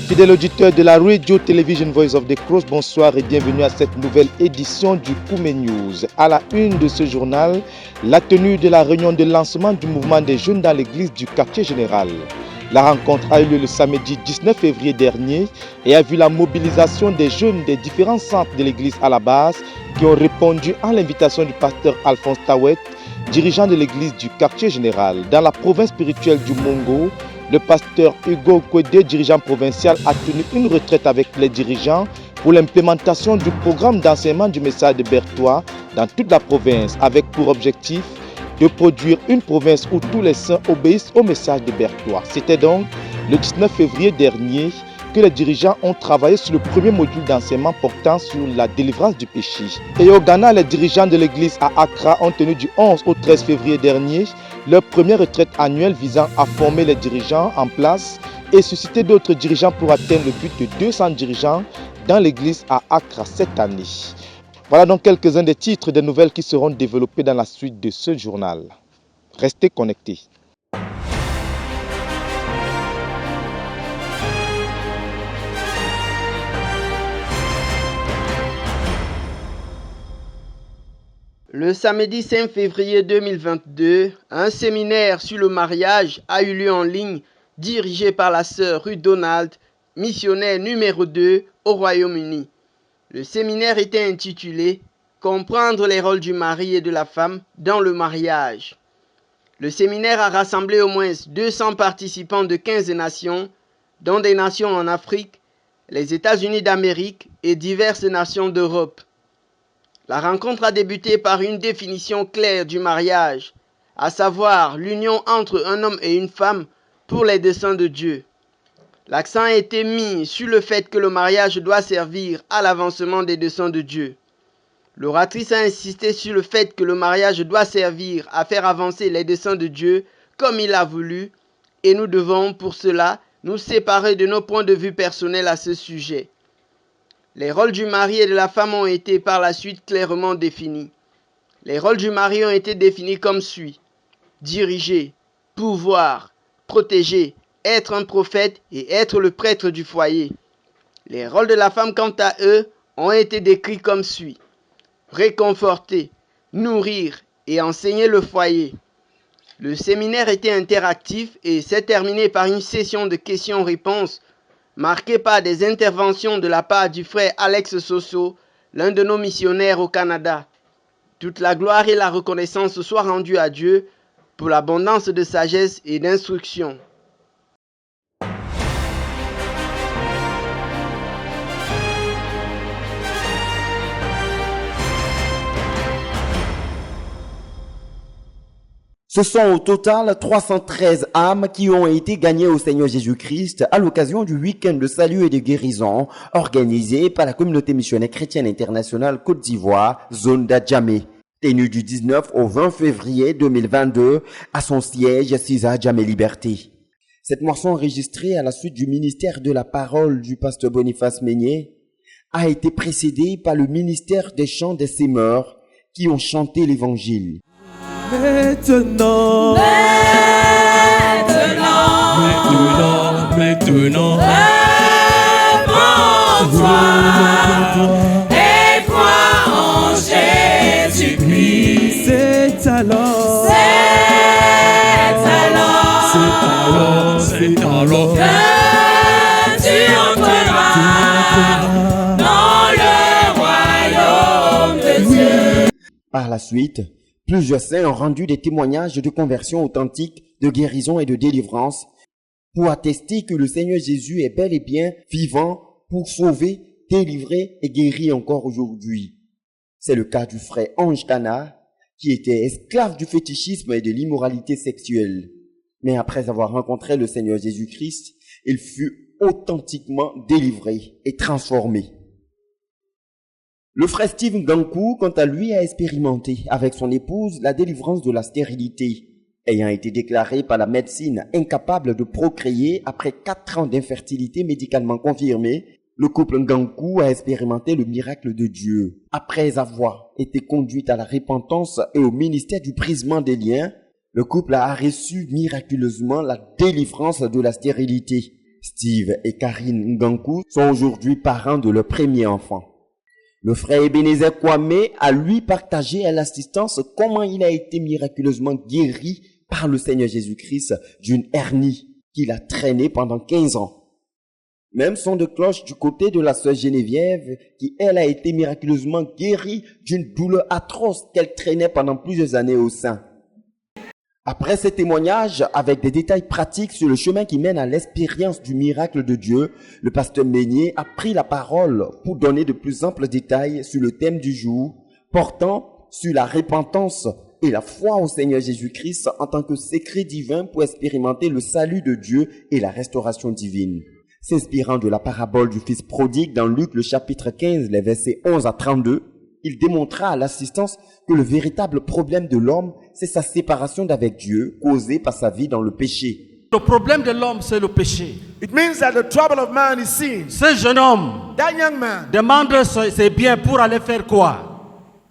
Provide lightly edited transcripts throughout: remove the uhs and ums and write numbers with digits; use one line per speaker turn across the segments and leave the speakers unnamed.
Fidèles auditeurs de la Radio Television Voice of the Cross, bonsoir et bienvenue à cette nouvelle édition du Koumé News. À la une de ce journal, la tenue de la réunion de lancement du mouvement des jeunes dans l'église du quartier général. La rencontre a eu lieu le samedi 19 février dernier et a vu la mobilisation des jeunes des différents centres de l'église à la base qui ont répondu à l'invitation du pasteur Alphonse Tawet, dirigeant de l'église du quartier général. Dans la province spirituelle du Mongo, le pasteur Hugo Kwede, dirigeant provincial, a tenu une retraite avec les dirigeants pour l'implémentation du programme d'enseignement du message de Berthois dans toute la province, avec pour objectif de produire une province où tous les saints obéissent au message de Berthois. C'était donc le 19 février dernier que les dirigeants ont travaillé sur le premier module d'enseignement portant sur la délivrance du péché. Et au Ghana, les dirigeants de l'église à Accra ont tenu du 11 au 13 février dernier leur première retraite annuelle visant à former les dirigeants en place et susciter d'autres dirigeants pour atteindre le but de 200 dirigeants dans l'église à Accra cette année. Voilà donc quelques-uns des titres des nouvelles qui seront développés dans la suite de ce journal. Restez connectés.
Le samedi 5 février 2022, un séminaire sur le mariage a eu lieu en ligne, dirigé par la sœur Ruth Donald, missionnaire numéro 2 au Royaume-Uni. Le séminaire était intitulé « Comprendre les rôles du mari et de la femme dans le mariage ». Le séminaire a rassemblé au moins 200 participants de 15 nations, dont des nations en Afrique, les États-Unis d'Amérique et diverses nations d'Europe. La rencontre a débuté par une définition claire du mariage, à savoir l'union entre un homme et une femme pour les desseins de Dieu. L'accent a été mis sur le fait que le mariage doit servir à l'avancement des desseins de Dieu. L'oratrice a insisté sur le fait que le mariage doit servir à faire avancer les desseins de Dieu comme il a voulu, et nous devons pour cela nous séparer de nos points de vue personnels à ce sujet. Les rôles du mari et de la femme ont été par la suite clairement définis. Les rôles du mari ont été définis comme suit: diriger, pouvoir, protéger, être un prophète et être le prêtre du foyer. Les rôles de la femme, quant à eux, ont été décrits comme suit: réconforter, nourrir et enseigner le foyer. Le séminaire était interactif et s'est terminé par une session de questions-réponses marquée par des interventions de la part du frère Alex Soso, l'un de nos missionnaires au Canada. Toute la gloire et la reconnaissance soient rendues à Dieu pour l'abondance de sagesse et d'instruction.
Ce sont au total 313 âmes qui ont été gagnées au Seigneur Jésus-Christ à l'occasion du week-end de salut et de guérison organisé par la communauté missionnaire chrétienne internationale Côte d'Ivoire, zone d'Adjamé, tenu du 19 au 20 février 2022 à son siège 6 Adjamé Liberté. Cette moisson enregistrée à la suite du ministère de la parole du pasteur Boniface Meignet a été précédée par le ministère des chants des Sémeurs qui ont chanté l'évangile.
Maintenant, lève-toi et crois en Jésus-Christ. C'est alors que tu entreras dans le royaume de Dieu.
Par la suite, plusieurs saints ont rendu des témoignages de conversion authentique, de guérison et de délivrance pour attester que le Seigneur Jésus est bel et bien vivant pour sauver, délivrer et guérir encore aujourd'hui. C'est le cas du frère Ange Cana, qui était esclave du fétichisme et de l'immoralité sexuelle. Mais après avoir rencontré le Seigneur Jésus-Christ, il fut authentiquement délivré et transformé. Le frère Steve Ngankou, quant à lui, a expérimenté avec son épouse la délivrance de la stérilité, ayant été déclaré par la médecine incapable de procréer après 4 ans d'infertilité médicalement confirmée. Le couple Ngankou a expérimenté le miracle de Dieu. Après avoir été conduit à la repentance et au ministère du brisement des liens, le couple a reçu miraculeusement la délivrance de la stérilité. Steve et Karine Ngankou sont aujourd'hui parents de leur premier enfant. Le frère Ebenezer Kwame a lui partagé à l'assistance comment il a été miraculeusement guéri par le Seigneur Jésus-Christ d'une hernie qu'il a traînée pendant 15 ans. Même son de cloche du côté de la sœur Geneviève, qui elle a été miraculeusement guérie d'une douleur atroce qu'elle traînait pendant plusieurs années au sein. Après ces témoignages, avec des détails pratiques sur le chemin qui mène à l'expérience du miracle de Dieu, le pasteur Meignier a pris la parole pour donner de plus amples détails sur le thème du jour, portant sur la repentance et la foi au Seigneur Jésus-Christ en tant que secret divin pour expérimenter le salut de Dieu et la restauration divine. S'inspirant de la parabole du fils prodigue dans Luc le chapitre 15, les versets 11 à 32, il démontra à l'assistance que le véritable problème de l'homme, c'est sa séparation d'avec Dieu, causée par sa vie dans le péché.
Le problème de l'homme, c'est le péché.
It means that the trouble of man is sin.
Ce jeune homme
That young man
demande ses biens pour aller faire quoi?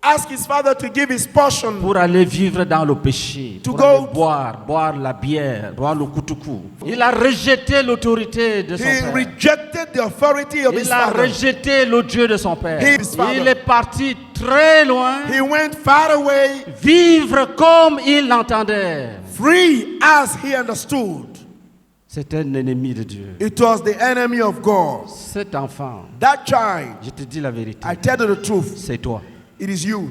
asked his father to give his portion.
Pour aller vivre dans le péché,
To
pour
go-
aller boire la bière, boire le kutuku. Il a rejeté l'autorité de son
He
père.
rejected the authority of his
Il a
father.
rejeté le Dieu de son père.
His father.
Il est parti très loin,
He went far away,
vivre comme il l'entendait.
free as he understood.
C'est un ennemi de Dieu.
It was the enemy of God.
Cet enfant,
That child,
je te dis la vérité,
I tell you the truth,
c'est toi.
it is you.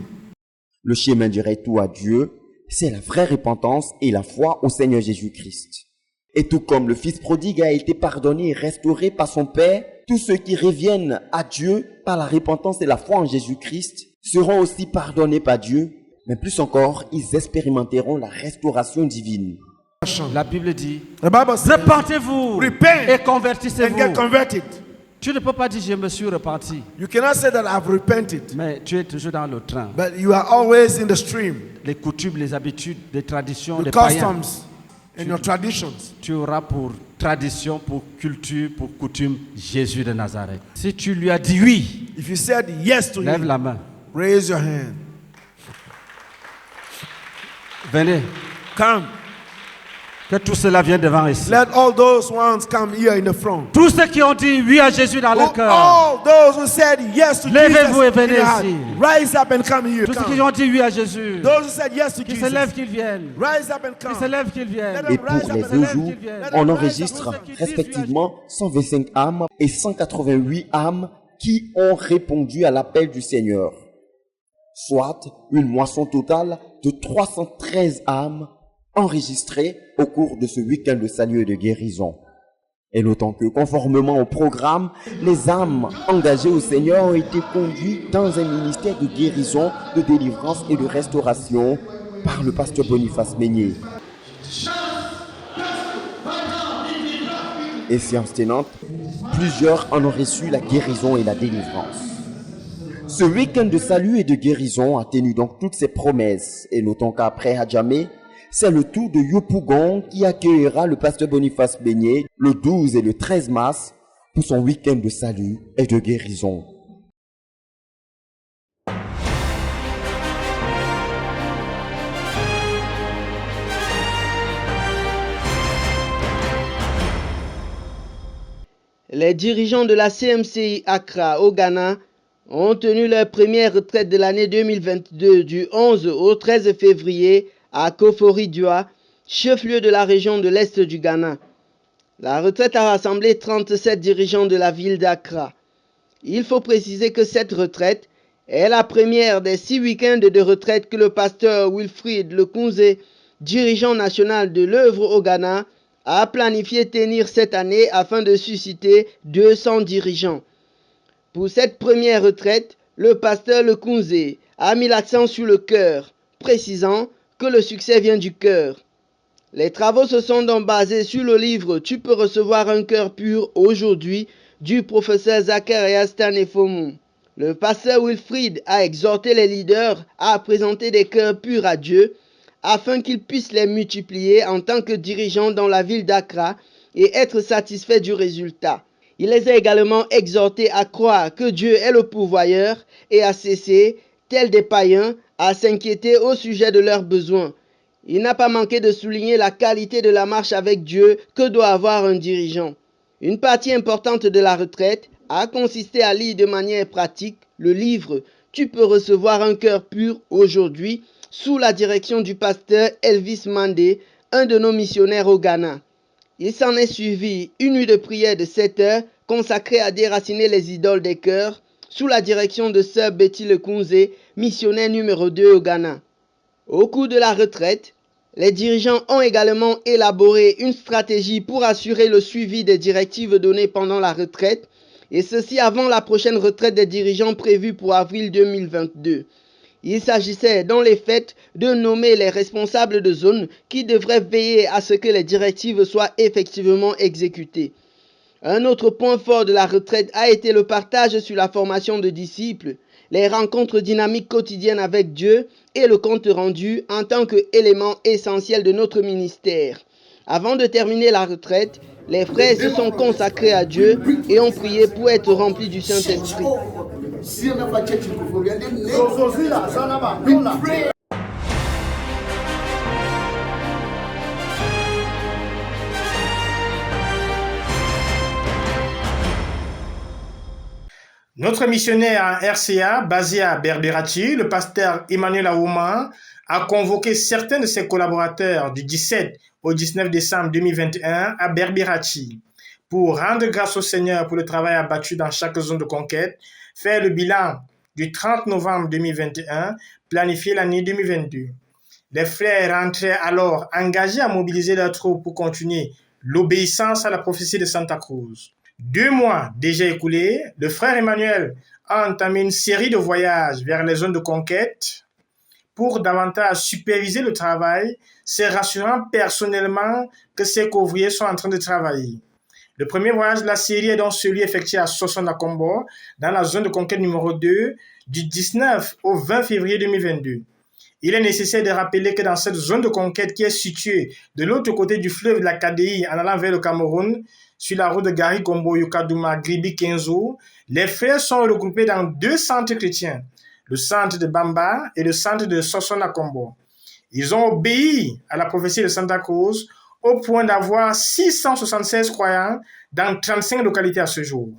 Le chemin du retour à Dieu, c'est la vraie repentance et la foi au Seigneur Jésus-Christ. Et tout comme le fils prodigue a été pardonné et restauré par son Père, tous ceux qui reviennent à Dieu par la repentance et la foi en Jésus-Christ seront aussi pardonnés par Dieu, mais plus encore, ils expérimenteront la restauration divine.
La Bible dit,
The Bible says,
repentez-vous
Repent
et
and get
convertissez-vous.
converted.
Tu ne peux pas dire je me suis repenti,
You cannot say that I've repented,
mais tu es toujours dans le train.
but you are always in the stream.
Les coutumes, les habitudes, les traditions,
The
les païens.
customs and your traditions.
Tu auras pour tradition, pour culture, pour coutume Jésus de Nazareth. Si tu lui as dit oui,
If you said yes to
lève
him,
la main.
raise your hand.
Venez.
Come.
Que tout cela vienne devant ici.
Let all those ones come here in the front.
Tous ceux qui ont dit oui à Jésus dans leur cœur.
All those who said yes to
Levez-vous et
Jesus in
venez
your heart,
ici.
rise up and come here.
Tous ceux
Come.
qui ont dit oui à Jésus.
Those who said yes to
Qui se lèvent,
Jesus,
qu'ils viennent.
rise up and
Qui
come.
se lèvent, qu'ils viennent.
Et pour les deux jours, on enregistre respectivement 125 âmes et 188 âmes qui ont répondu à l'appel du Seigneur. Soit une moisson totale de 313 âmes enregistrées au cours de ce week-end de salut et de guérison. Et notons que, conformément au programme, les âmes engagées au Seigneur ont été conduites dans un ministère de guérison, de délivrance et de restauration par le pasteur Boniface Meignier. Et séance tenante, plusieurs en ont reçu la guérison et la délivrance. Ce week-end de salut et de guérison a tenu donc toutes ses promesses. Et notons qu'après Hadjamé, c'est le tour de Yopougon qui accueillera le pasteur Boniface Meignier le 12 et le 13 mars pour son week-end de salut et de guérison.
Les dirigeants de la CMCI Accra au Ghana ont tenu leur première retraite de l'année 2022 du 11 au 13 février à Kofori-Dua, chef-lieu de la région de l'Est du Ghana. La retraite a rassemblé 37 dirigeants de la ville d'Accra. Il faut préciser que cette retraite est la première des 6 week-ends de retraite que le pasteur Wilfrid Lekunze, dirigeant national de l'œuvre au Ghana, a planifié tenir cette année afin de susciter 200 dirigeants. Pour cette première retraite, le pasteur Lekunze a mis l'accent sur le cœur, précisant que le succès vient du cœur. Les travaux se sont donc basés sur le livre « Tu peux recevoir un cœur pur aujourd'hui » du professeur Zacharias Tanefomu. Le pasteur Wilfrid a exhorté les leaders à présenter des cœurs purs à Dieu afin qu'ils puissent les multiplier en tant que dirigeants dans la ville d'Accra et être satisfaits du résultat. Il les a également exhortés à croire que Dieu est le pourvoyeur et à cesser, tels des païens, à s'inquiéter au sujet de leurs besoins. Il n'a pas manqué de souligner la qualité de la marche avec Dieu que doit avoir un dirigeant. Une partie importante de la retraite a consisté à lire de manière pratique le livre « Tu peux recevoir un cœur pur aujourd'hui » sous la direction du pasteur Elvis Mandé, un de nos missionnaires au Ghana. Il s'en est suivi une nuit de prière de 7 heures consacrée à déraciner les idoles des cœurs sous la direction de sœur Betty Lekunze, missionnaire numéro 2 au Ghana. Au cours de la retraite, les dirigeants ont également élaboré une stratégie pour assurer le suivi des directives données pendant la retraite, et ceci avant la prochaine retraite des dirigeants prévue pour avril 2022. Il s'agissait dans les faits de nommer les responsables de zone qui devraient veiller à ce que les directives soient effectivement exécutées. Un autre point fort de la retraite a été le partage sur la formation de disciples, les rencontres dynamiques quotidiennes avec Dieu et le compte rendu en tant qu'élément essentiel de notre ministère. Avant de terminer la retraite, les frères se sont consacrés à Dieu et ont prié pour être remplis du Saint-Esprit.
Notre missionnaire en RCA, basé à Berberachi, le pasteur Emmanuel Aouma, a convoqué certains de ses collaborateurs du 17 au 19 décembre 2021 à Berberachi pour rendre grâce au Seigneur pour le travail abattu dans chaque zone de conquête, faire le bilan du 30 novembre 2021, planifier l'année 2022. Les frères rentraient alors engagés à mobiliser leurs troupes pour continuer l'obéissance à la prophétie de Santa Cruz. 2 mois déjà écoulés, le frère Emmanuel a entamé une série de voyages vers les zones de conquête pour davantage superviser le travail, se rassurant personnellement que ses couvriers sont en train de travailler. Le premier voyage de la série est donc celui effectué à Sosso-Nakombo, dans la zone de conquête numéro 2, du 19 au 20 février 2022. Il est nécessaire de rappeler que dans cette zone de conquête qui est située de l'autre côté du fleuve de la KDI en allant vers le Cameroun, sur la route de Gari Gombo, Yukadouma, Gribi, Kenzo, les frères sont regroupés dans 2 centres chrétiens, le centre de Bamba et le centre de Sosso-Nakombo. Ils ont obéi à la prophétie de Santa Cruz au point d'avoir 676 croyants dans 35 localités à ce jour.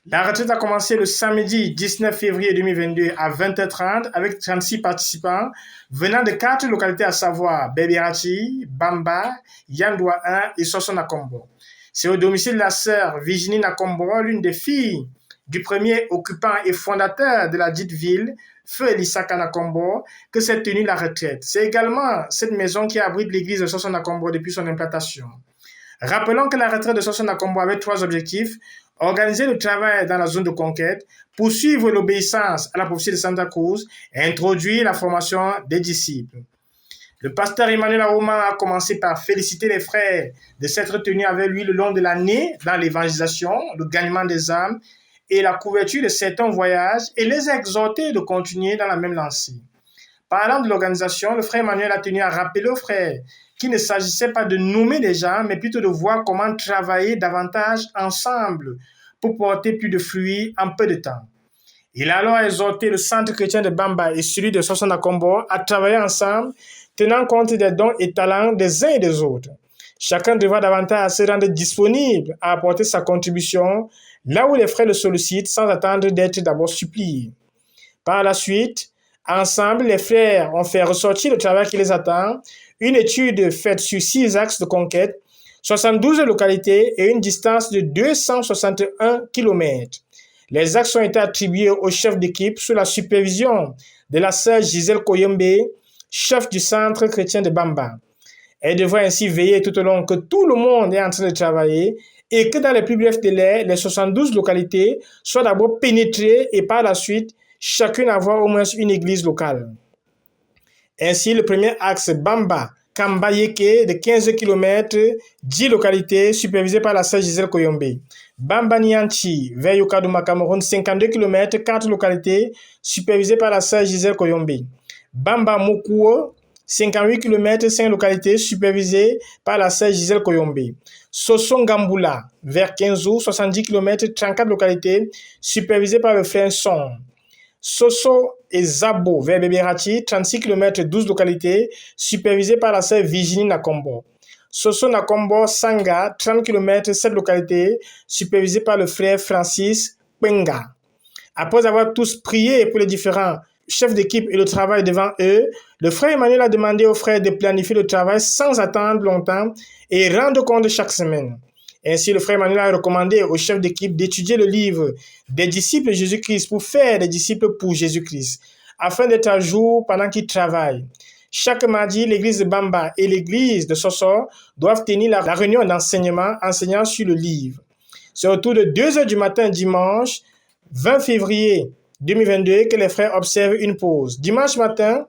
La retraite a commencé le samedi 19 février 2022 à 20h30 avec 36 participants venant de 4 localités à savoir Berberachi, Bamba, Yandoua 1 et Sosso-Nakombo. C'est au domicile de la sœur Virginie Nakombo, l'une des filles du premier occupant et fondateur de la dite ville, Feu Elisaka Nakombo, que s'est tenue la retraite. C'est également cette maison qui abrite l'église de Sosso-Nakombo depuis son implantation. Rappelons que la retraite de Sosso-Nakombo avait 3 objectifs: organiser le travail dans la zone de conquête, poursuivre l'obéissance à la prophétie de Santa Cruz et introduire la formation des disciples. Le pasteur Emmanuel Aouma a commencé par féliciter les frères de s'être tenus avec lui le long de l'année dans l'évangélisation, le gagnement des âmes et la couverture de certains voyages et les exhorter de continuer dans la même lancée. Parlant de l'organisation, le frère Emmanuel a tenu à rappeler aux frères qu'il ne s'agissait pas de nommer des gens, mais plutôt de voir comment travailler davantage ensemble pour porter plus de fruits en peu de temps. Il a alors exhorté le centre chrétien de Bamba et celui de Sosso-Nakombo à travailler ensemble, tenant compte des dons et talents des uns et des autres. Chacun devra davantage se rendre disponible à apporter sa contribution là où les frères le sollicitent sans attendre d'être d'abord suppliés. Par la suite, ensemble, les frères ont fait ressortir le travail qui les attend, une étude faite sur 6 axes de conquête, 72 localités et une distance de 261 km. Les axes ont été attribués au chef d'équipe sous la supervision de la sœur Gisèle Koyombe, chef du centre chrétien de Bamba. Elle devra ainsi veiller tout au long que tout le monde est en train de travailler et que dans les plus brefs délais, les 72 localités soient d'abord pénétrées et par la suite, chacune avoir au moins une église locale. Ainsi, le premier axe Bamba, Kambayeke de 15 km, 10 localités supervisées par la sœur Gisèle Koyombe. Bamba Nianchi, vers Yukadouma, Cameroun, 52 km, 4 localités supervisées par la sœur Gisèle Koyombe. Bamba Mokuo, 58 km, 5 localités supervisées par la sœur Gisèle Koyombe. Sosso Ngambula, vers Kenzo, 70 km, 34 localités supervisées par le frère Son. Sosso et Zabo, vers Berberachi, 36 km, 12 localités supervisées par la sœur Virginie Nakombo. Soso Nakombo Sanga, 30 km, cette localité, supervisée par le frère Francis Kwenga. Après avoir tous prié pour les différents chefs d'équipe et le travail devant eux, le frère Emmanuel a demandé aux frères de planifier le travail sans attendre longtemps et rendre compte chaque semaine. Ainsi, le frère Emmanuel a recommandé aux chefs d'équipe d'étudier le livre des disciples de Jésus-Christ pour faire des disciples pour Jésus-Christ, afin d'être à jour pendant qu'ils travaillent. Chaque mardi, l'église de Bamba et l'église de Soso doivent tenir la réunion d'enseignement enseignant sur le livre. C'est autour de 2h du matin dimanche, 20 février 2022, que les frères observent une pause. Dimanche matin,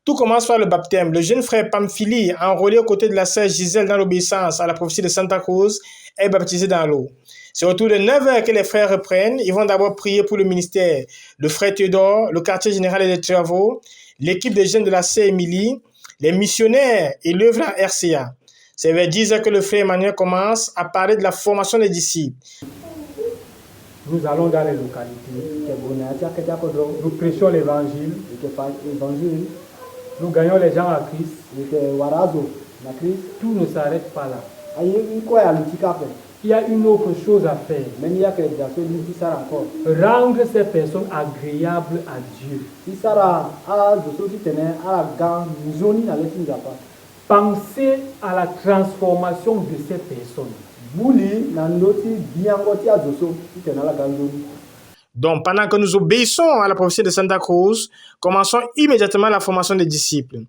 tout commence par le baptême. Le jeune frère Pamphili, enrôlé aux côtés de la sœur Gisèle dans l'obéissance à la prophétie de Santa Cruz, est baptisé dans l'eau. C'est autour de 9h que les frères reprennent. Ils vont d'abord prier pour le ministère. Le frère Théodore, le quartier général des travaux, l'équipe des jeunes de la sœur Émilie, les missionnaires et l'œuvre en RCA. C'est vers 10h que le frère Emmanuel commence à parler de la formation des disciples.
Nous allons dans les localités, nous prêchons l'évangile, nous gagnons les gens à Christ. Tout ne s'arrête pas là. Il y a une autre chose à faire. Rendre ces personnes agréables à Dieu. Penser à la transformation de ces personnes.
Donc, pendant que nous obéissons à la prophétie de Santa Cruz, commençons immédiatement la formation des disciples.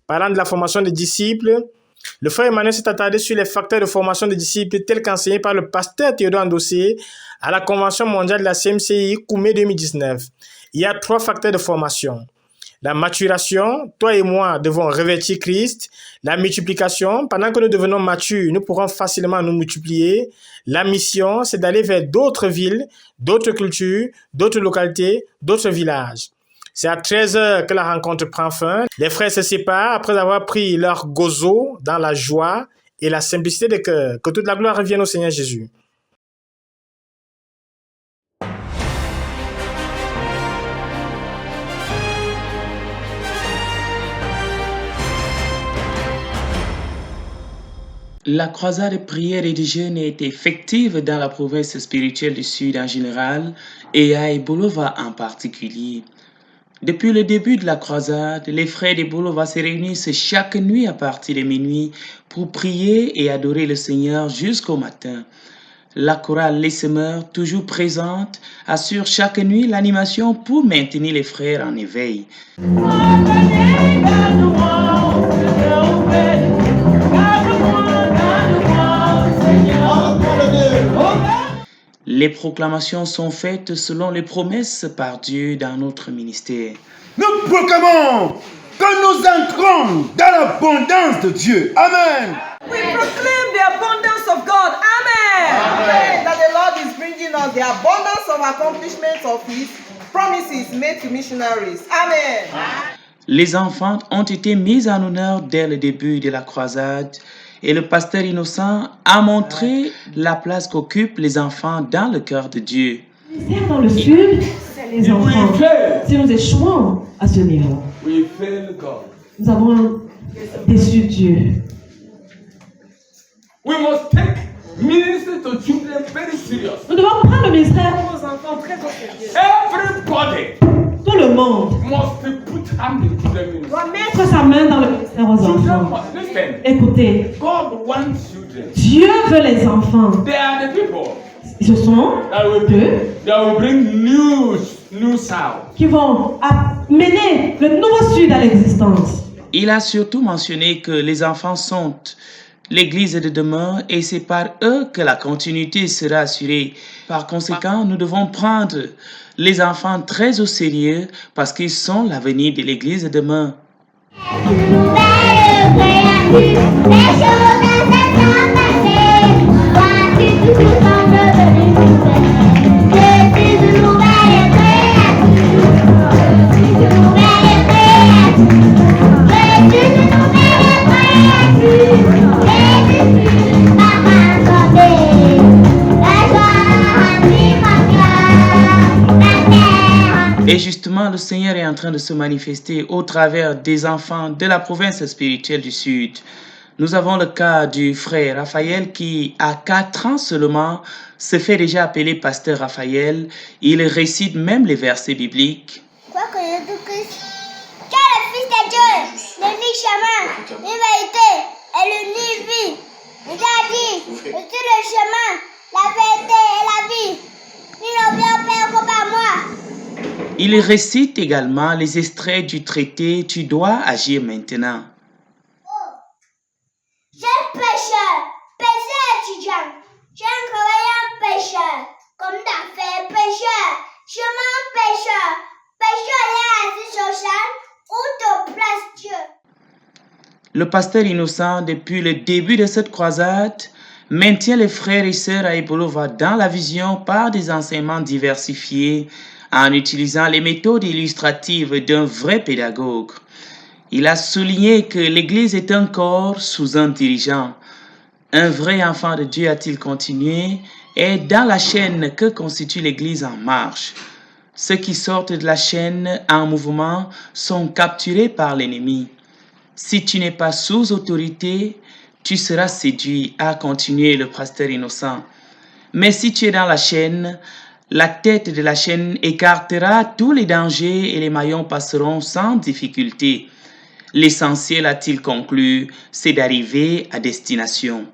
Parlant de la formation des disciples, le frère Emmanuel s'est attardé sur les facteurs de formation des disciples tels qu'enseignés par le pasteur Théodore Andossé à la Convention mondiale de la CMCI Koumé 2019. Il y a 3 facteurs de formation. La maturation, toi et moi devons revêtir Christ. La multiplication, pendant que nous devenons matures, nous pourrons facilement nous multiplier. La mission, c'est d'aller vers d'autres villes, d'autres cultures, d'autres localités, d'autres villages. C'est à 13h que la rencontre prend fin. Les frères se séparent après avoir pris leur gozo dans la joie et la simplicité de cœur. Que toute la gloire revienne au Seigneur Jésus.
La croisade de prière et de jeûne est effective dans la province spirituelle du Sud en général et à Ebolova en particulier. Depuis le début de la croisade, les frères d'Ebolova se réunissent chaque nuit à partir de minuit pour prier et adorer le Seigneur jusqu'au matin. La chorale Les Semeurs, toujours présente, assure chaque nuit l'animation pour maintenir les frères en éveil. Les proclamations sont faites selon les promesses par Dieu dans notre ministère.
Nous proclamons que nous entrons dans l'abondance de Dieu. Amen.
We proclaim the abundance of God. Amen. Amen. That the Lord is bringing us the abundance of accomplishments of His promises made to missionaries. Amen.
Les enfants ont été mis en honneur dès le début de la croisade. Et le pasteur Innocent a montré la place qu'occupent les enfants dans le cœur de Dieu.
Dans le sud, c'est les enfants. Si nous échouons à ce niveau, nous avons déçu Dieu.
We must take ministry to children very serious.
Nous devons prendre le ministère
aux enfants très au sérieux.
Everybody.
Tout le monde
doit
mettre sa main dans le ministère aux enfants. Écoutez, Dieu veut les enfants. Ce sont eux qui vont amener le nouveau sud à l'existence.
Il a surtout mentionné que les enfants sont l'église de demain et c'est par eux que la continuité sera assurée. Par conséquent, nous devons prendre les enfants très au sérieux parce qu'ils sont l'avenir de l'église de demain. Et justement, le Seigneur est en train de se manifester au travers des enfants de la province spirituelle du Sud. Nous avons le cas du frère Raphaël qui, à 4 ans seulement, se fait déjà appeler pasteur Raphaël. Il récite même les versets bibliques.
Quoique Jésus-Christ, tu es le Fils de Dieu, l'unique chemin, une vérité et l'unique vie. Il a dit, je suis le chemin, la vérité et la vie. Nul ne vient au Père que par moi.
Il récite également les extraits du traité « Tu dois agir maintenant ».
Jeune pécheur, pécheur étudiant, jeune croyant pécheur, comme d'affaires pécheur, chemin pécheur, pécheur est assis social, où te place Dieu.
Le pasteur innocent, depuis le début de cette croisade, maintient les frères et sœurs à Ebolova dans la vision par des enseignements diversifiés en utilisant les méthodes illustratives d'un vrai pédagogue. Il a souligné que l'Église est un corps sous un dirigeant. Un vrai enfant de Dieu, a-t-il continué, est dans la chaîne que constitue l'Église en marche. Ceux qui sortent de la chaîne en mouvement sont capturés par l'ennemi. Si tu n'es pas sous autorité, tu seras séduit, a continué le pasteur innocent. Mais si tu es dans la chaîne, la tête de la chaîne écartera tous les dangers et les maillons passeront sans difficulté. L'essentiel, a-t-il conclu, c'est d'arriver à destination.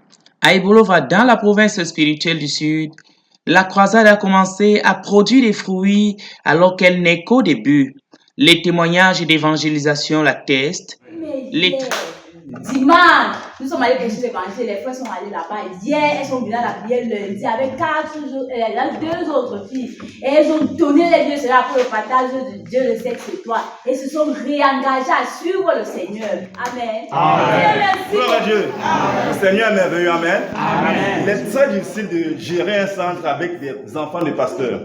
À Ebolova, dans la province spirituelle du Sud, la croisade a commencé à produire des fruits alors qu'elle n'est qu'au début. Les témoignages d'évangélisation l'attestent.
Dimanche, nous sommes allés prêcher l'évangile, les frères sont allés là-bas. Hier, elles sont venues à la prière lundi avec 2 autres filles. Et elles ont donné les lieux cela pour le partage de Dieu, le sexe et toi. Et se sont réengagées à suivre le Seigneur. Amen.
Amen. Gloire à Dieu. Amen. Le Seigneur est merveilleux. Amen. Amen. Il est très difficile de gérer un centre avec des enfants de pasteurs.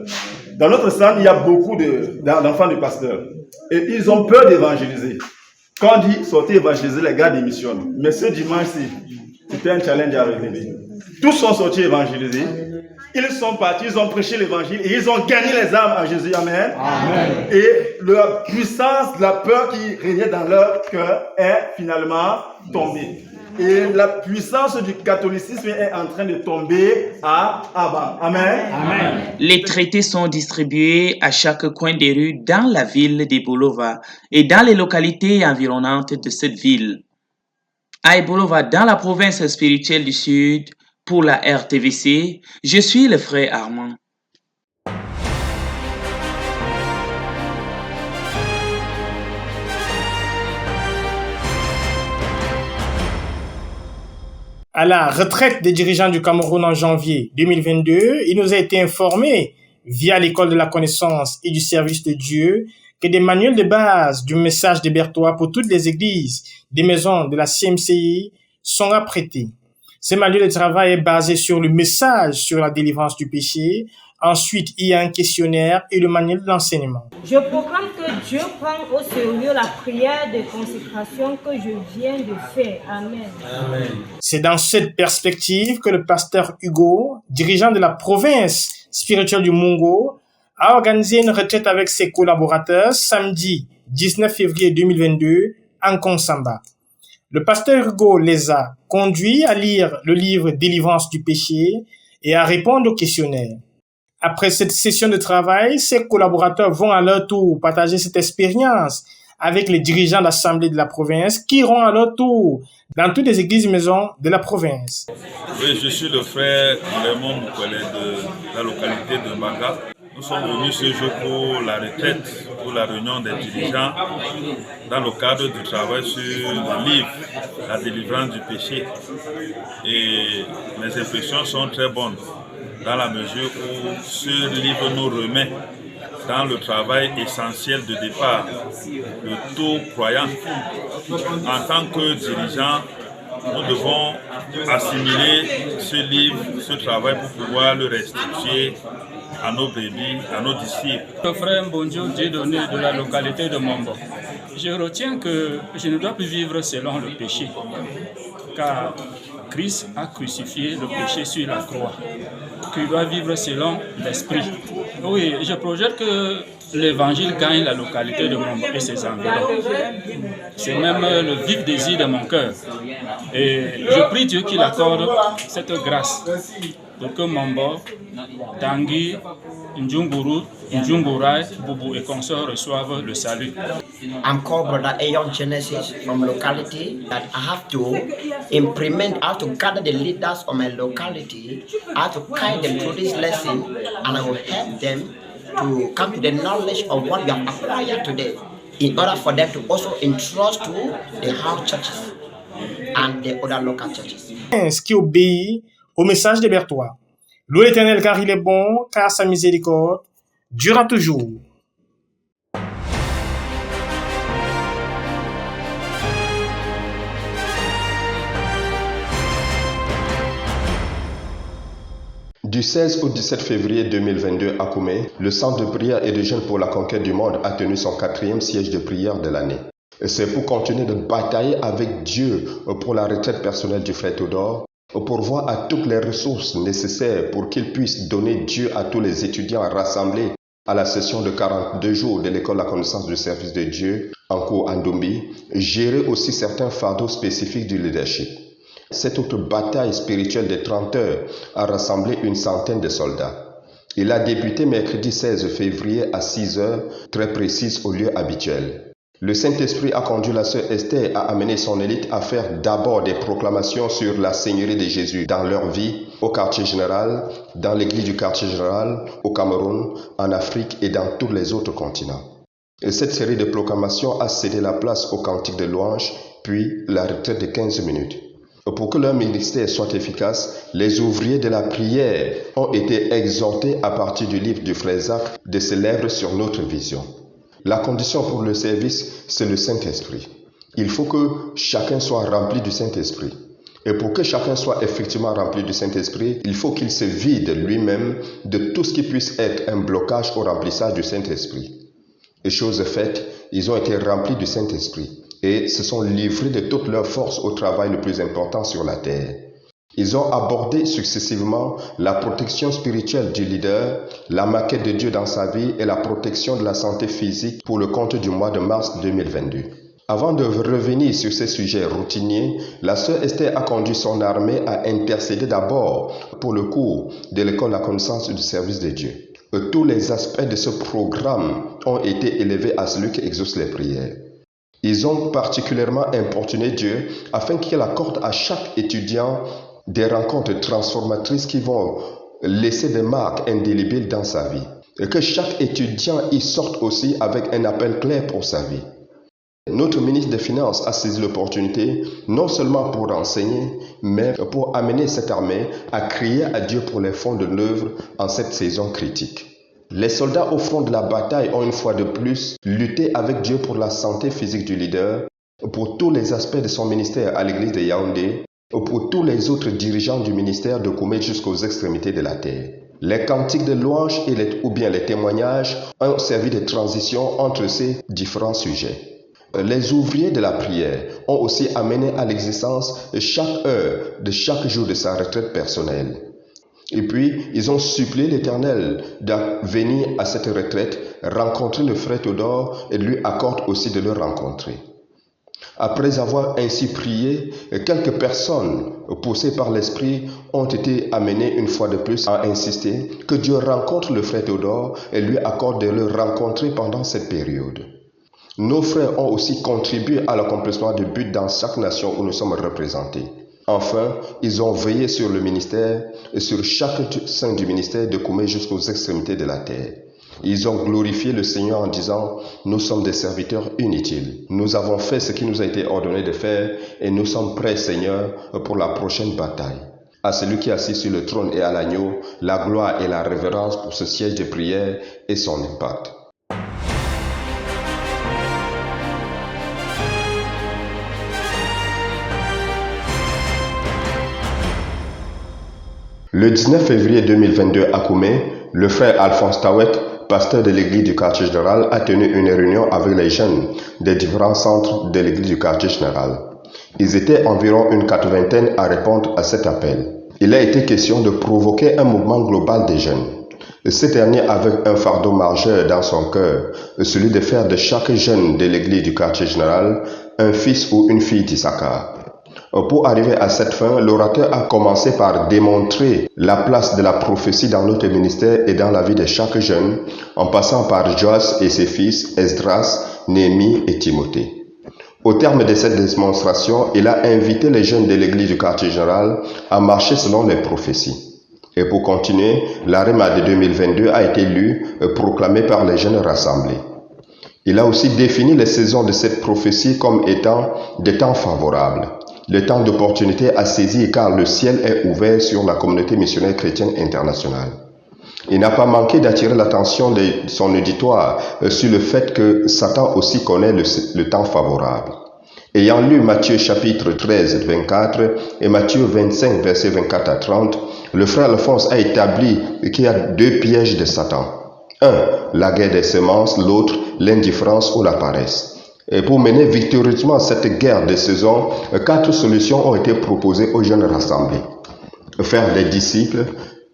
Dans notre centre, il y a beaucoup d'enfants de pasteurs. Et ils ont peur d'évangéliser. Quand on dit sortir évangéliser, les gars démissionnent. Mais ce dimanche-ci, c'était un challenge à relever. Tous sont sortis évangéliser. Ils sont partis, ils ont prêché l'évangile et ils ont gagné les âmes à Jésus. Amen. Amen. Et la puissance, la peur qui régnait dans leur cœur est finalement tombée. Et la puissance du catholicisme est en train de tomber à bas. Amen. Amen.
Les traités sont distribués à chaque coin des rues dans la ville d'Ebolova et dans les localités environnantes de cette ville. À Ebolova, dans la province spirituelle du Sud, pour la RTVC, je suis le frère Armand.
À la retraite des dirigeants du Cameroun en janvier 2022, il nous a été informé, via l'école de la connaissance et du service de Dieu, que des manuels de base du message des Berthois pour toutes les églises des maisons de la CMCI sont apprêtés. Ce manuel de travail est basé sur le message sur la délivrance du péché. Ensuite, il y a un questionnaire et le manuel de l'enseignement.
Je proclame que Dieu prend au sérieux la prière de consécration que je viens de faire. Amen. Amen.
C'est dans cette perspective que le pasteur Hugo, dirigeant de la province spirituelle du Mungo, a organisé une retraite avec ses collaborateurs samedi 19 février 2022 en Konsamba. Le pasteur Hugo les a conduits à lire le livre Délivrance du péché et à répondre au questionnaire. Après cette session de travail, ses collaborateurs vont à leur tour partager cette expérience avec les dirigeants de l'Assemblée de la province qui iront à leur tour dans toutes les églises maisons de la province.
Oui, je suis le frère Raymond Moukouélé de la localité de Mbanga. Nous sommes venus ce jour pour la retraite, pour la réunion des dirigeants dans le cadre du travail sur le livre La délivrance du péché. Et mes impressions sont très bonnes dans la mesure où ce livre nous remet dans le travail essentiel de départ de tout croyant. En tant que dirigeant, nous devons assimiler ce livre, ce travail pour pouvoir le restituer à nos bébés, à nos disciples.
Le frère Mbondio Dieudonné de la localité de Mombo. Je retiens que je ne dois plus vivre selon le péché, car Christ a crucifié le péché sur la croix. qu'il doit vivre selon l'esprit. Oui, je projette que l'évangile gagne la localité de Mombo et ses environs. C'est même le vif désir de mon cœur. Et je prie Dieu qu'il accorde cette grâce pour que Mombo, Tanguy, Njunguru, Njungurai, Boubou et consorts reçoivent le salut.
I'm called Brother Ayon Genesis from locality that I have to implement how to gather the leaders of my locality, how to guide them through this lesson, and I will help them to come to the knowledge of what we have acquired today in order for them to also entrust to the house churches and the other local churches.
Qui obéit au message des Bertois. Louez l'Éternel car il est bon, car sa miséricorde durera toujours.
Du 16 au 17 février 2022 à Koumé, le Centre de prière et de jeûne pour la conquête du monde a tenu son 4e siège de prière de l'année. C'est pour continuer de batailler avec Dieu pour la retraite personnelle du frère Théodore, pour voir à toutes les ressources nécessaires pour qu'il puisse donner Dieu à tous les étudiants rassemblés à la session de 42 jours de l'école de la connaissance du service de Dieu en cours Ndombi, gérer aussi certains fardeaux spécifiques du leadership. Cette autre bataille spirituelle de 30 heures a rassemblé une centaine de soldats. Il a débuté mercredi 16 février à 6 heures, très précise au lieu habituel. Le Saint-Esprit a conduit la sœur Esther à amener son élite à faire d'abord des proclamations sur la Seigneurie de Jésus dans leur vie, au quartier général, dans l'église du quartier général, au Cameroun, en Afrique et dans tous les autres continents. Et cette série de proclamations a cédé la place au cantique de louange, puis la retraite de 15 minutes. Pour que leur ministère soit efficace, les ouvriers de la prière ont été exhortés à partir du livre du frère Zach de se lèvres sur notre vision. La condition pour le service, c'est le Saint-Esprit. Il faut que chacun soit rempli du Saint-Esprit. Et pour que chacun soit effectivement rempli du Saint-Esprit, il faut qu'il se vide lui-même de tout ce qui puisse être un blocage au remplissage du Saint-Esprit. Et chose faite, ils ont été remplis du Saint-Esprit et se sont livrés de toute leur force au travail le plus important sur la terre. Ils ont abordé successivement la protection spirituelle du leader, la maquette de Dieu dans sa vie et la protection de la santé physique pour le compte du mois de mars 2022. Avant de revenir sur ces sujets routiniers, la sœur Esther a conduit son armée à intercéder d'abord pour le cours de l'école de la connaissance du service de Dieu. Tous les aspects de ce programme ont été élevés à celui qui exauce les prières. Ils ont particulièrement importuné Dieu afin qu'il accorde à chaque étudiant des rencontres transformatrices qui vont laisser des marques indélébiles dans sa vie. Et que chaque étudiant y sorte aussi avec un appel clair pour sa vie. Notre ministre des Finances a saisi l'opportunité non seulement pour enseigner, mais pour amener cette armée à crier à Dieu pour les fonds de l'œuvre en cette saison critique. Les soldats au front de la bataille ont une fois de plus lutté avec Dieu pour la santé physique du leader, pour tous les aspects de son ministère à l'église de Yaoundé, pour tous les autres dirigeants du ministère de Koumé jusqu'aux extrémités de la terre. Les cantiques de louange et les témoignages ont servi de transition entre ces différents sujets. Les ouvriers de la prière ont aussi amené à l'existence chaque heure de chaque jour de sa retraite personnelle. Et puis, ils ont supplié l'Éternel de venir à cette retraite, rencontrer le frère Théodore et lui accorde aussi de le rencontrer. Après avoir ainsi prié, quelques personnes poussées par l'Esprit ont été amenées une fois de plus à insister que Dieu rencontre le frère Théodore et lui accorde de le rencontrer pendant cette période. Nos frères ont aussi contribué à l'accomplissement du but dans chaque nation où nous sommes représentés. Enfin, ils ont veillé sur le ministère et sur chaque sein du ministère de Koumé jusqu'aux extrémités de la terre. Ils ont glorifié le Seigneur en disant « Nous sommes des serviteurs inutiles. Nous avons fait ce qui nous a été ordonné de faire et nous sommes prêts, Seigneur, pour la prochaine bataille. » À celui qui est assis sur le trône et à l'agneau, la gloire et la révérence pour ce siège de prière et son impact. Le 19 février 2022 à Koumé, le frère Alphonse Tawet, pasteur de l'église du quartier général, a tenu une réunion avec les jeunes des différents centres de l'église du quartier général. Ils étaient environ une 80aine à répondre à cet appel. il a été question de provoquer un mouvement global des jeunes. Ce dernier avait un fardeau majeur dans son cœur, celui de faire de chaque jeune de l'église du quartier général un fils ou une fille d'Issachar. Pour arriver à cette fin, l'orateur a commencé par démontrer la place de la prophétie dans notre ministère et dans la vie de chaque jeune, en passant par Joas et ses fils, Esdras, Néhémie et Timothée. Au terme de cette démonstration, il a invité les jeunes de l'église du quartier général à marcher selon les prophéties. Et pour continuer, la Réma de 2022 a été lue, proclamée par les jeunes rassemblés. Il a aussi défini les saisons de cette prophétie comme étant des temps favorables. Le temps d'opportunité à saisir car le ciel est ouvert sur la communauté missionnaire chrétienne internationale. Il n'a pas manqué d'attirer l'attention de son auditoire sur le fait que Satan aussi connaît le temps favorable. Ayant lu Matthieu chapitre 13, 24 et Matthieu 25, versets 24 à 30, le frère Alphonse a établi qu'il y a deux pièges de Satan. Un, la guerre des semences, l'autre, l'indifférence ou la paresse. Et pour mener victorieusement cette guerre des saisons, 4 solutions ont été proposées aux jeunes rassemblés. Faire des disciples,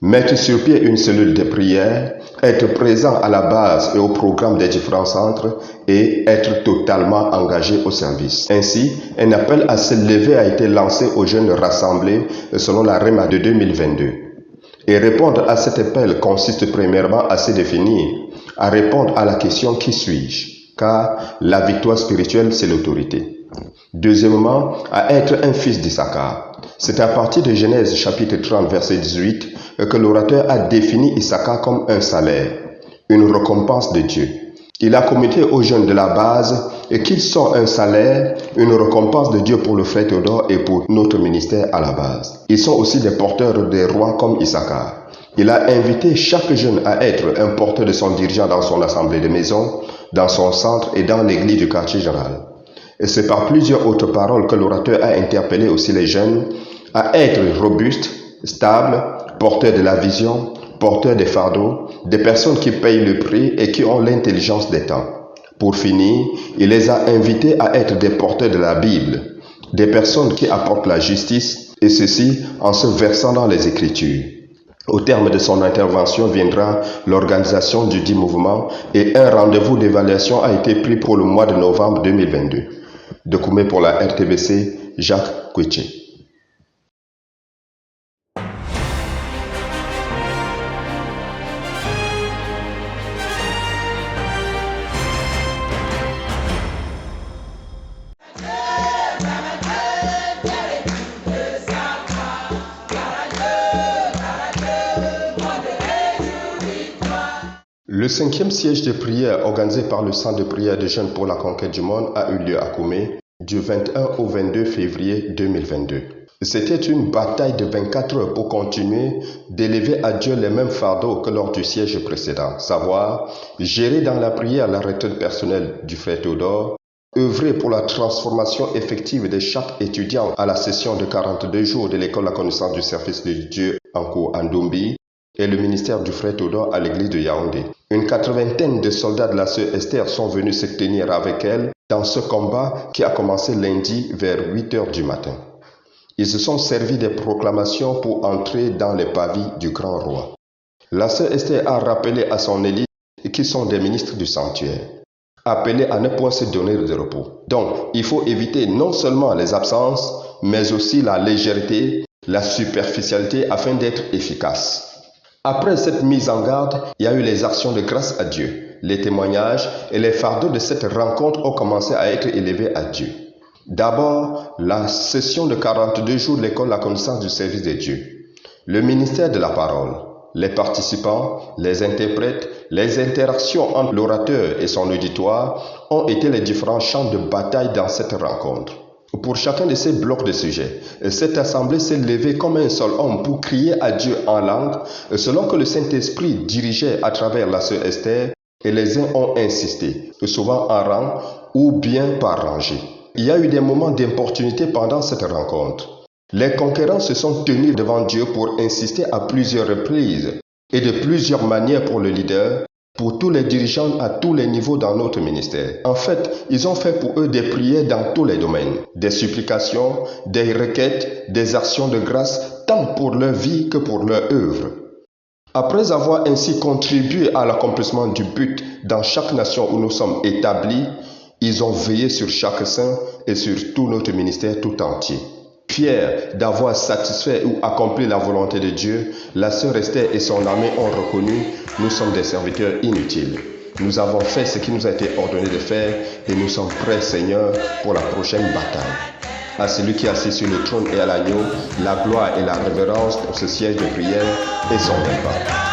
mettre sur pied une cellule de prière, être présent à la base et au programme des différents centres et être totalement engagé au service. Ainsi, un appel à se lever a été lancé aux jeunes rassemblés selon la Réma de 2022. Et répondre à cet appel consiste premièrement à se définir, à répondre à la question « Qui suis-je ?» car la victoire spirituelle, c'est l'autorité. Deuxièmement, à être un fils d'Issachar. C'est à partir de Genèse chapitre 30, verset 18, que l'orateur a défini Issachar comme un salaire, une récompense de Dieu. Il a communiqué aux jeunes de la base qu'ils sont un salaire, une récompense de Dieu pour le frère Théodore et pour notre ministère à la base. Ils sont aussi des porteurs des rois comme Issachar. Il a invité chaque jeune à être un porteur de son dirigeant dans son assemblée de maison, dans son centre et dans l'église du quartier général. Et c'est par plusieurs autres paroles que l'orateur a interpellé aussi les jeunes à être robustes, stables, porteurs de la vision, porteurs des fardeaux, des personnes qui payent le prix et qui ont l'intelligence des temps. Pour finir, il les a invités à être des porteurs de la Bible, des personnes qui apportent la justice, et ceci en se versant dans les Écritures. Au terme de son intervention viendra l'organisation du dit mouvement et un rendez-vous d'évaluation a été pris pour le mois de novembre 2022. De Koumé pour la RTBC, Jacques Koueché. Le 5e siège de prière organisé par le Centre de prière des jeunes pour la conquête du monde a eu lieu à Koumé du 21 au 22 février 2022. C'était une bataille de 24 heures pour continuer d'élever à Dieu les mêmes fardeaux que lors du siège précédent, savoir gérer dans la prière la retraite personnelle du frère Théodore, œuvrer pour la transformation effective de chaque étudiant à la session de 42 jours de l'école La Connaissance du service de Dieu en cours à Ndombi, et le ministère du frère Théodore à l'église de Yaoundé. Une 80aine de soldats de la sœur Esther sont venus se tenir avec elle dans ce combat qui a commencé lundi vers 8 heures du matin. Ils se sont servis des proclamations pour entrer dans les pavis du grand roi. La sœur Esther a rappelé à son élite qu'ils sont des ministres du sanctuaire, appelés à ne point se donner de repos. Donc, il faut éviter non seulement les absences, mais aussi la légèreté, la superficialité afin d'être efficace. Après cette mise en garde, il y a eu les actions de grâce à Dieu. Les témoignages et les fardeaux de cette rencontre ont commencé à être élevés à Dieu. D'abord, la session de 42 jours de l'école La Connaissance du service de Dieu. Le ministère de la parole, les participants, les interprètes, les interactions entre l'orateur et son auditoire ont été les différents champs de bataille dans cette rencontre. Pour chacun de ces blocs de sujets, cette assemblée s'est levée comme un seul homme pour crier à Dieu en langue, selon que le Saint-Esprit dirigeait à travers la sœur Esther, et les uns ont insisté, souvent en rang ou bien par rangée. Il y a eu des moments d'importunité pendant cette rencontre. Les conquérants se sont tenus devant Dieu pour insister à plusieurs reprises et de plusieurs manières pour le leader, pour tous les dirigeants à tous les niveaux dans notre ministère. En fait, ils ont fait pour eux des prières dans tous les domaines, des supplications, des requêtes, des actions de grâce, tant pour leur vie que pour leur œuvre. Après avoir ainsi contribué à l'accomplissement du but dans chaque nation où nous sommes établis, ils ont veillé sur chaque saint et sur tout notre ministère tout entier. Fiers d'avoir satisfait ou accompli la volonté de Dieu, la sœur Esther et son armée ont reconnu « Nous sommes des serviteurs inutiles. Nous avons fait ce qui nous a été ordonné de faire et nous sommes prêts, Seigneur, pour la prochaine bataille. » À celui qui est assis sur le trône et à l'agneau, la gloire et la révérence pour ce siège de prière et son repas.